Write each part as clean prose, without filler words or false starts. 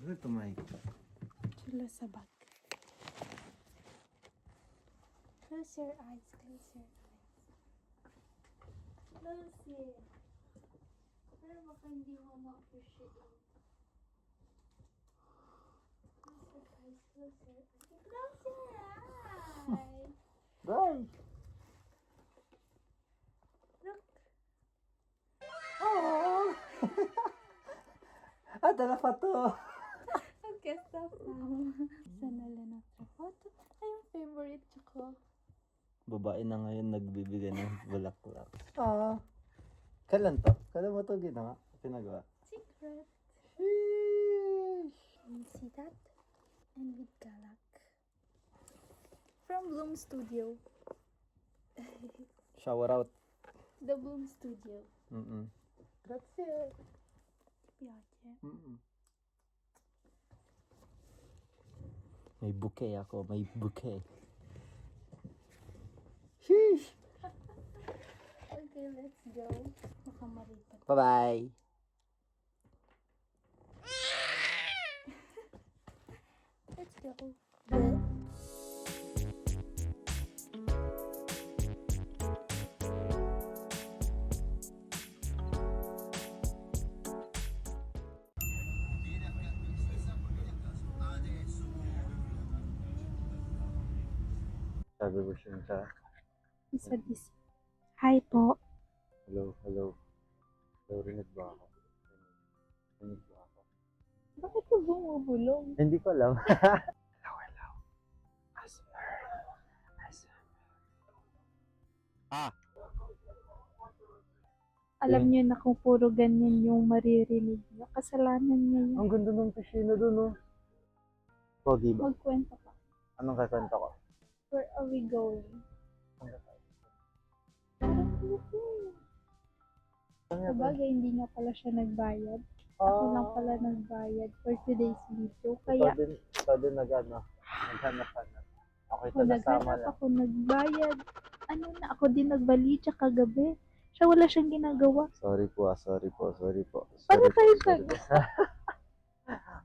Ano ito, Mike? Chula sa bag. Close your eyes, close your eyes. Close it. Pero baka hindi mo ma-appreciate. Close your eyes, close your eyes. Close your eyes! Bye! Look! Oh! Dala pa to! Ang kesta pa. Sana lang natrabaho. Ito ay yung favorite ko. Babae na ngayon nagbibigay ng bulaklak. Kailan to? Kailan mo to ginawa? Pinagawa? Secret. Sheesh! Can you see that? And with galak. From Bloom Studio. Shower out. The Bloom Studio. Grazie. Piace. May bouquet ako. May bouquet. Sheesh! Okay, let's go. Baka maripat. Bye-bye! Let's go. Sabi ko siya. Isa this. Hi po. Hello, hello. Hello, rinig ba ako? Rinig ba ako? Bakit ka bumubulong? Hindi ko alam. Hello, hello. Asper. Alam niyo na kung puro ganyan yung maririnig niyo. Kasalanan niya yun. Ang ganda ng piscina doon, oh. Pogi ba? Magkwento ka. Anong kakwento ko? Where are we going? Sabagay, hindi nga pala siya nagbayad. Ako lang pala nagbayad for today's video. Kaya Ikaw din naghanap-hanap. Okay, ako naghanap, ako nagbayad. Ano na, ako din nagbali siya kagabi. Siya wala siyang ginagawa. Sorry po. Paano tayo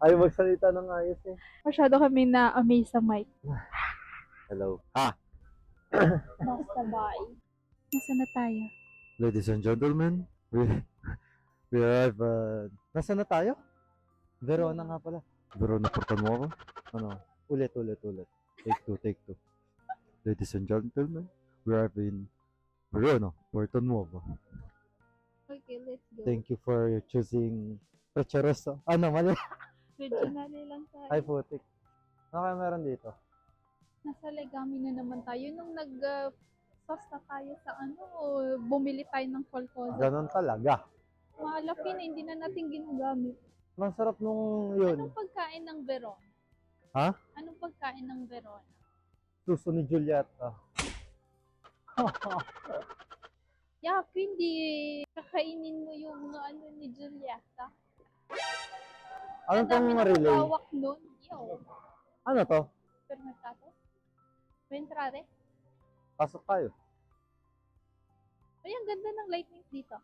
Ay, magsalita ng ayos eh. Masyado kami na-amaze sa mic. Hello. Basta bye. Nasaan na tayo? Ladies and gentlemen, we have, nasaan na tayo? Verona nga pala. Verona, portan mo ako? Ano? Ulit. Take two. Ladies and gentlemen, we have in Verona, portan mo ako. Okay, let's go. Thank you for choosing Precharoso. Ano, mali? Regionally lang tayo. Ay, putik. Ano kaya meron dito? Nasa Legami na naman tayo. Nung sauce na tayo sa bumili tayo ng Qualcosa. Ganon talaga. Malaki na, hindi na natin ginagamit. Masarap nung yun. Anong pagkain ng Verona? Ha? Anong pagkain ng Verona? Suso ni Julieta. Yak, hindi kakainin mo yung ni Julieta. Ano pang ma-relay? Ang hawak nun. Yo. Ano to? Supermercado? Entrare? Pasok tayo. Ay, ang ganda ng lightning dito.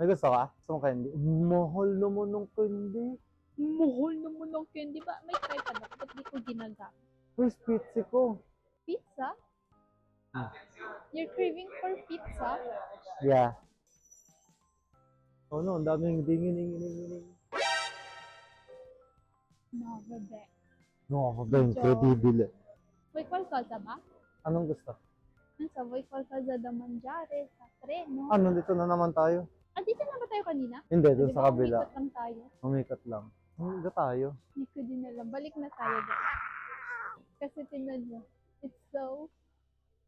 May gusto ka? Gusto mo candy? Mahal naman ng candy. Mahal naman ng candy ba? May try pa na. Ba't di ko ginagamit? Uy, spitzy ko. Pizza? You're craving for pizza? Yeah. Oh no, ang daming dingin. No, bebe. No, incredible. Vuoi qualcosa ba? Anong gusto? Non so, vuoi qualcosa da mangiare sa treno? Ah, nandito na naman tayo. Ah, dito na ba tayo kanina? Hindi, Di dun ba sa kabila. umikot lang tayo? Umikat lang. Hindi tayo. Hindi ko din alam. Balik na tayo guys. Kasi tingnan nyo. It's so...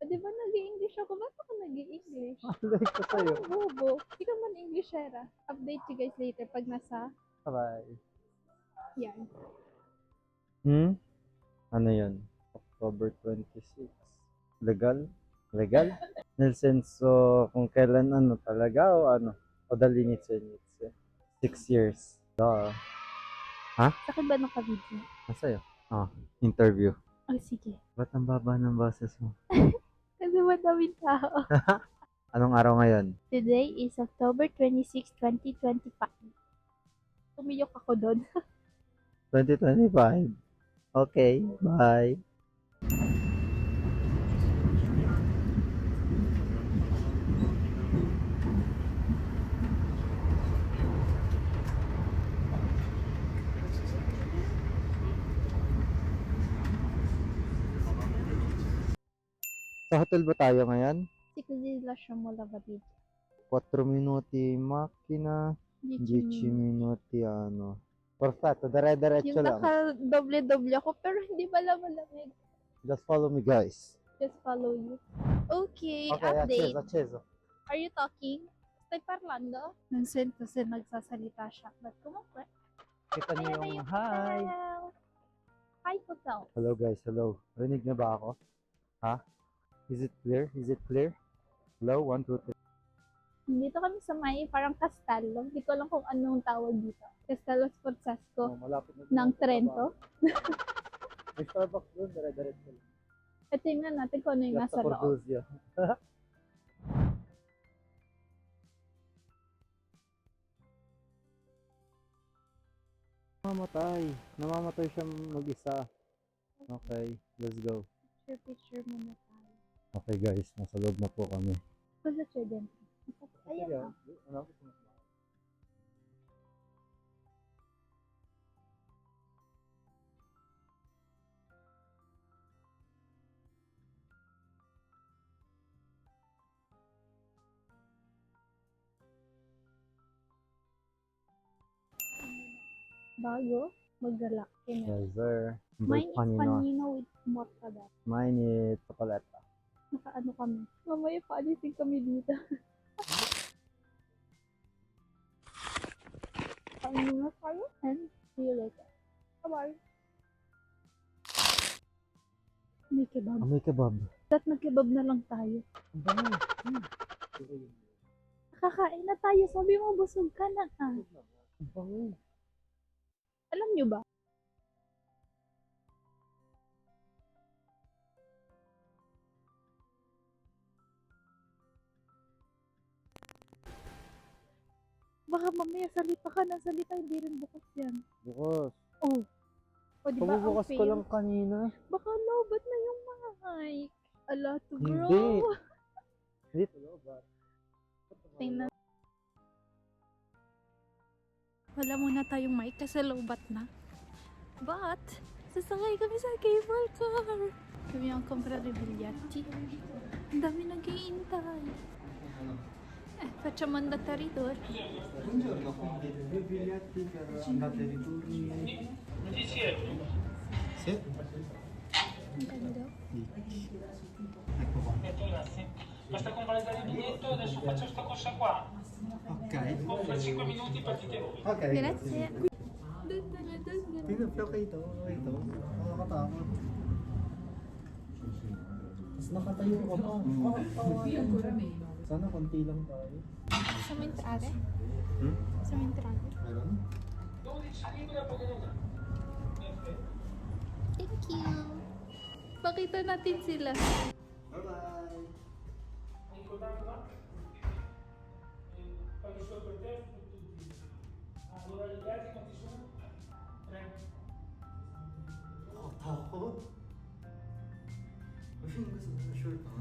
di ba nag-i-English ako? Ba't ako nag-i-English? Like ko sa'yo. Parang bobo. Hindi ka man Englishera. Update you guys later pag nasa... Bye. Yan. Ano yun? October 26. Legal? Nelson, so kung kailan talaga o ano? O the limits and it's 6 years. Duh. Sakit ba naka-video? Masaya. Interview. Oh, sige. Ba't ang baba ng boses mo? Kasi madaming tao. Anong araw ngayon? Today is October 26, 2025. Tumiyok ako doon. 2025. Okay, bye. Sa hotel ba tayo ngayon? Si Kuzila siya mo lababid. 4 minuti macchina, 10 minuti ano. Perfetto, dire-diretso Yung lang. naka-doble-doble ako, pero hindi pala malamig. Just follow me, guys. Just follow you. Okay, Okay, update. acceso. Are you talking? Stai parlando? Non sento se nagsasalita siya. But comunque. Kita niyo Ayan na yung hi. hotel. Hi, hotel. Hello guys, hello. Rinig na ba ako? Ha? Is it clear? Is it clear? Hello, 1, 2, 3. Dito kami sa may parang Castello. Hindi ko alam kung anong tawag dito. Castello Sforzesco Malapit na ng Trento. May Starbucks doon, dire-diretso lang. At tingnan natin kung ano yung Just nasa loob. Corduzia. Namamatay siya mag-isa. Okay, let's go. Picture muna tayo. Okay guys, nasa loob na po kami. Cosa c'è dentro? Ayan. Ano? Bago mag-gala. Yes sir. Mine is panino with mortadella. Mine is chocolate. Naka-ano kami. Mamaya paalisin kami dito. Kain muna tayo and see you later. Bye-bye. May kebab. May kebab. Dapat nag-kebab na lang tayo. Ang bango. Nakakain na tayo. Sabi mo busog ka na. Ang bango. Alam nyo ba? Baka mamaya salita ka ng salita, hindi rin bukas yan. Bukas. Oh. O diba ang Pabubukas ko fail? lang kanina. Baka lobat na yung mic. Ala to Hindi. grow. Dito ba? Tingnan. Wala muna tayong mic kasi lobat na. But, sasakay kami sa cable car. Kami ang comprare biglietti. Ang dami nag-iintay. Facciamo andata e ritorno. Buongiorno, due biglietti per andata e ritorno. Sì. Ang ganda. Ecco qua. Basta completare il biglietto, adesso faccio sta corsa qua. Ok. Fra 5 minuti partite voi. Ok. Grazie. Tingnan, okay ito. Okay ito. Nakakatakot. Mas nakatayo ka pa. Sana konti lang tayo. Possiamo entrare? Hmm? Possiamo entrare? Meron? 12 libri a Poderona. Thank you. Pakita natin sila. Bye-bye. Ricordate qua? Fai solo per te su tutti. Allora gli altri quanti sono? 3. Takot. Uy, gusto mo na short ha?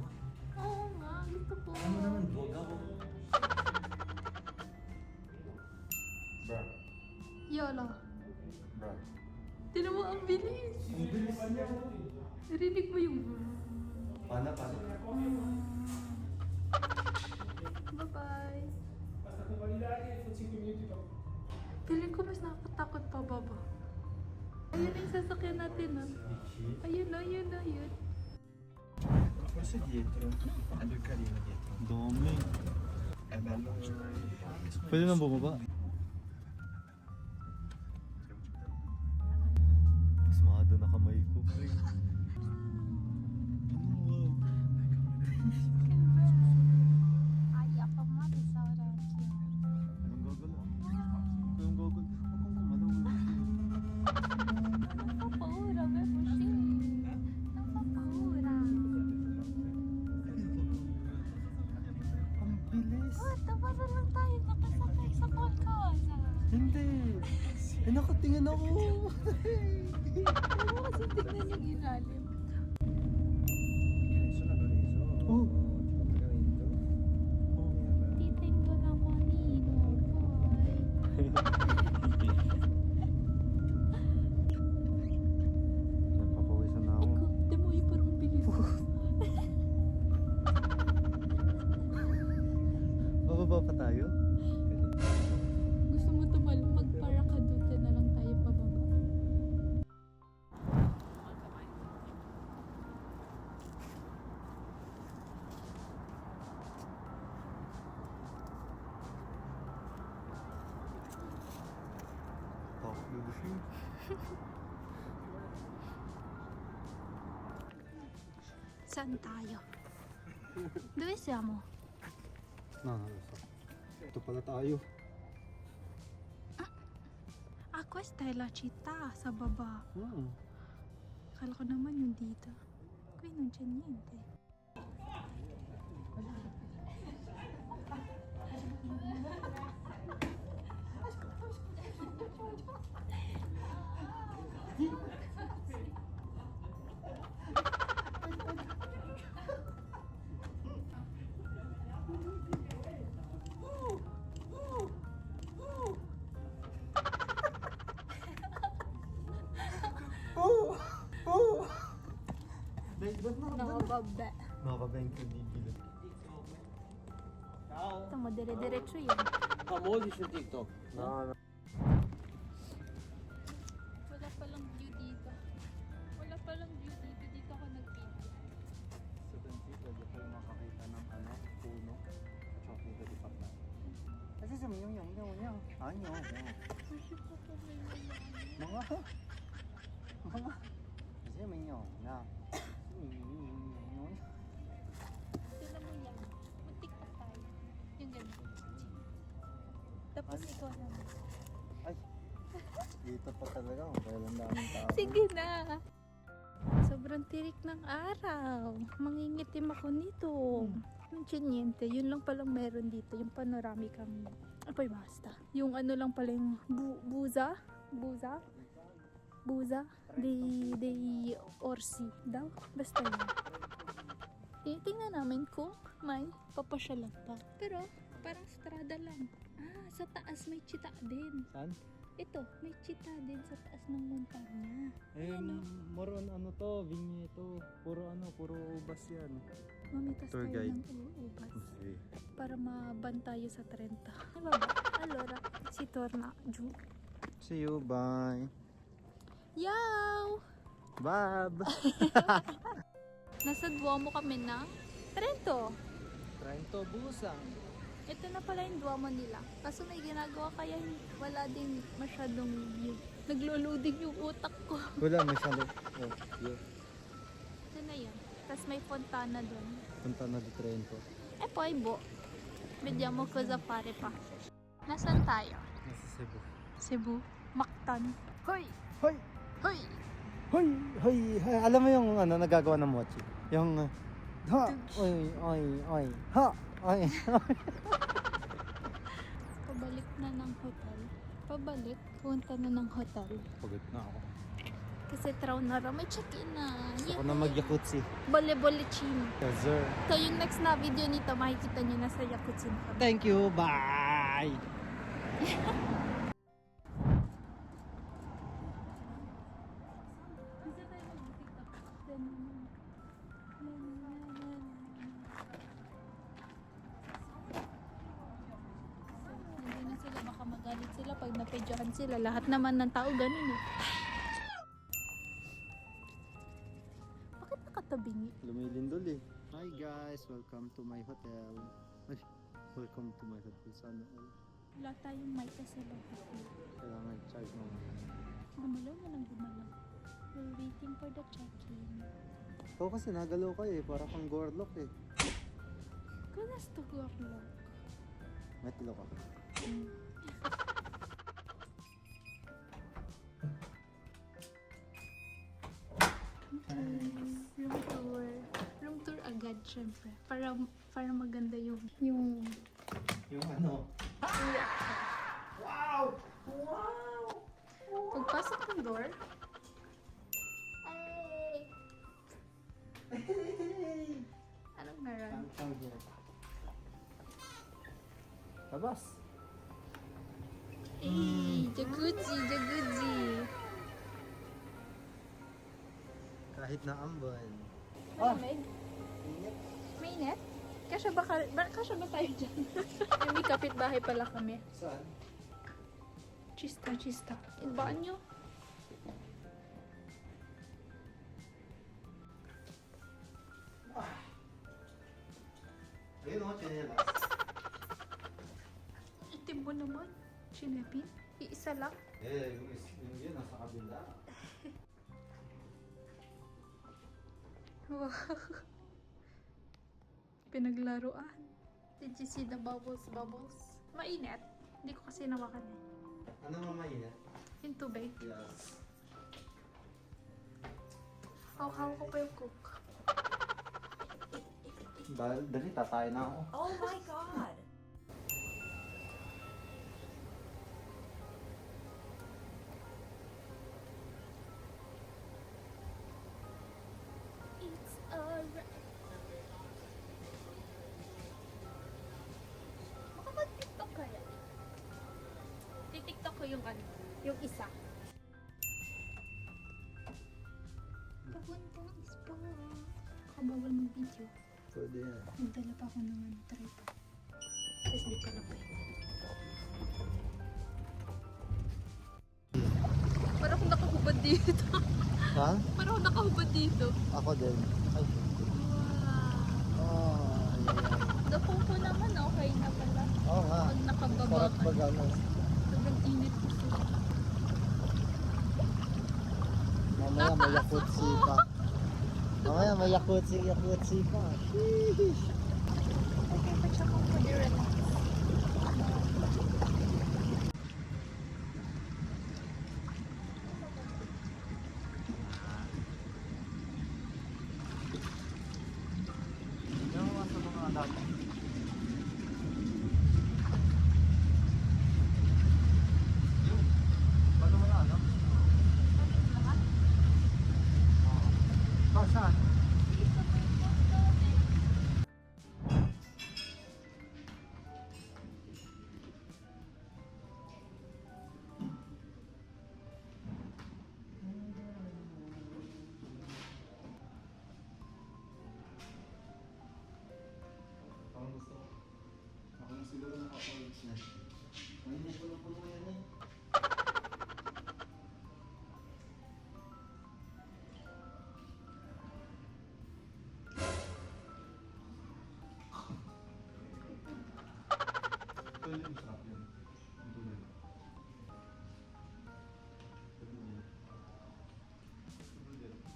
Oo nga, gusto ko. Alam mo naman, vlog ako. Bro. Yolo. Bro. Tinan mo, ang bilis. Ang bilis niya. Narinig mo yung... Paano? Bye-bye. Basta convalidare e fra 5 minuti dopo. Feeling ko mas nakakatakot pa, baba. Ayun yung sasakyan natin, ah. Ayun, ayun, ayun. Forse dietro, è più carino dietro. Dami. È bello. Pwede nang bumaba. Pasmado na kamay ko. Ay, apa nga, di sa oras. Anong gogol ah? Anong gogol? Huwag kang kumalaw. Napapaura, Bebushi. Napapaura. Ang bilis. What? Tapos lang tayo nakasakay sa podcast. Hindi. Ay, nakatingin ako. Ano kasi tignan yung ilalim? Eso na doon, eso. Oh. Pagkawin to. Titinggo naman Ninor. Bye. Napapawisan na ako. Eko, demo yung parang bilis. Bababa pa tayo? Gusto mo tumalong? Magparakadote na lang tayo pababa. Oh, bubusing. Saan tayo? Dove siamo? Ito pala tayo. Ah, questa è la città sa baba. Hmm. Akala ko naman yung dito. Qui non c'è niente. Nakababa. Nakabenta di bilo. Ito mo, dire-diretso yun. Famosi su TikTok. No. Wala palang view dito. Wala palang view dito. Dito ako nag-video. Sa Tansi, pwede kayo makakita ng puno. Chocolate di papa. Kasi sa mga yung. Ano? Mga. Kasi may yung na. Tignan mo yan. Mag-tiktok tayo. Yung ganun. Tapos ikaw naman. Ay. Dito pa talaga. Kailan daming tao. Sige na. Sobrang tirik ng araw. Mangingitim ako nito. Yung chinyente, yun lang palang meron dito. Yung panoramikang, apoy basta. Yung ano lang pala yung buza de Orsi daw. Basta yun. Tingnan namin kung may papasyalan pa. Pero, parang strada lang. Ah, sa taas may chita din. Saan? Ito, may chita din sa taas ng montanya. More on ano to, vigneto. Puro ubas yan. Mamitas Tour tayo guide. ng ubas. Okay. Para mabantayo sa 30. Diba ba? Allora, si Torna. Ju. See you, bye. Yaw! Bab! Nasa Duomo kami ng Trento. Trento Busang. Ito na pala yung Duomo nila. Kaso may ginagawa kaya wala din masyadong view. Naglo-loading yung utak ko. Wala, may salo. Oh, yeah. Ito na yun. Tapos may fontana doon. Punta na di Trento. E poi boh. Vediamo cosa fare pa. Nasaan tayo? Nasa Cebu. Cebu. Mactan. Hoy! Hoy! Hoy! Hoy! Hoy! Alam mo yung nagagawa ng mochi? Yung ha! Oy! Oy! Oy! Ha! Oy! Pabalik na ng hotel. Pabalik. Punta na ng hotel. Pagod na ako. Kasi traw na raw. May check-in na. Ako na mag-yakutsi. Bole-bole chino. Yes, sir. So yung next na video nito, makikita nyo na sa Yakutsin kami. Thank you. Bye! Hindi na sila, baka magalit sila pag napedyahan sila. Lahat naman ng tao ganun eh. Bakit nakatabingi? Lumilindol eh. Hi guys, welcome to my hotel. Ay, welcome to my hotel. Sana all. Wala tayong mic kasi bakit. Kailangan charge mo. Gumalaw na lang gumalaw. We're waiting for the check-in. Ikaw kasi nagalaw ka eh. Para kang gorlock eh. Kanas to go ako lang. May tilo ka. Room tour. Room tour agad syempre. Para maganda yung Yung ano? Wow! Pagpasok ng door, anong meron? Labas. Jacuzzi, jacuzzi. Kahit na ambon. Malamig? Mainit? Kasya ba tayo dyan? May kapitbahay pala kami. Saan? Chista, chista. Yung banyo. Ayun o, chinelas. Itim mo naman. Chinepin. Iisa lang. Yung yun, nasa kabila. Wow. Pinaglaruan. Did you see the bubbles? Mainit. Hindi ko kasi nawakan eh. Ano mamayin? Yung tubig. Yes. Hawak ko pa yung cook. Dali, tatay na ako. Oh my god! It's alright. Makapag-tiktok kaya? Titiktok ko yung ano, yung isa. Papuntang spa. Nakabawal mag-video. Pwede yan. Nagdala pa ako ng ano, tripod. Tapos di pa na pwede. Parang akong nakahubad dito. Ha? Parang akong nakahubad dito. Ako din. Ay. Wow. Oh, Napupo naman, okay na pala. Oo nga. Pag nakababa Sarap ka. pag ano. Sobrang init ko sila. Mamaya may yakutsi pa. Mamaya may yakutsi pa. Sheesh. Okay, pa siya kung pwede relax. Yung sa mga dati. Yung, paano mo na ano? Saan? Parang gusto ko. Ako na siguro nakapag-ulis na. Kanina puno-puno yan eh. Ito yung sarap yun. Ito yun.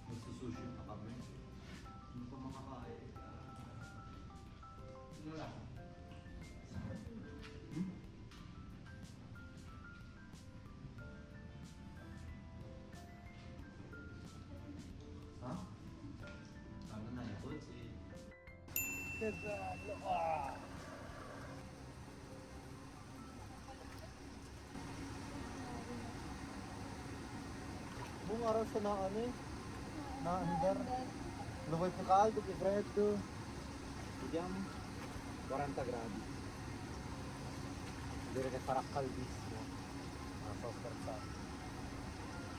Magsusushi pa kami. Hindi pa makakain. Ano lang? Ha? Ano na yung kutsi? Buong araw sa na ano eh? Na under. Lumay pa kaldo, kibredo. Diyan, 40 grado. Dire ka para kalbis mo. Software sa.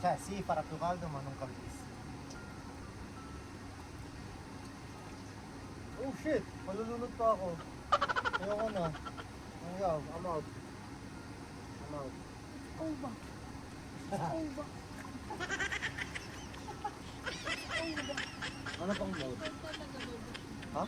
Cioè, sì, farà più caldo ma non caldissimo. Oh shit! Malulunod pa ako. Ayoko na. Ayaw, I'm out. I'm out. Over. Over. Ano pang mode? Talaga, Lobo. Ha?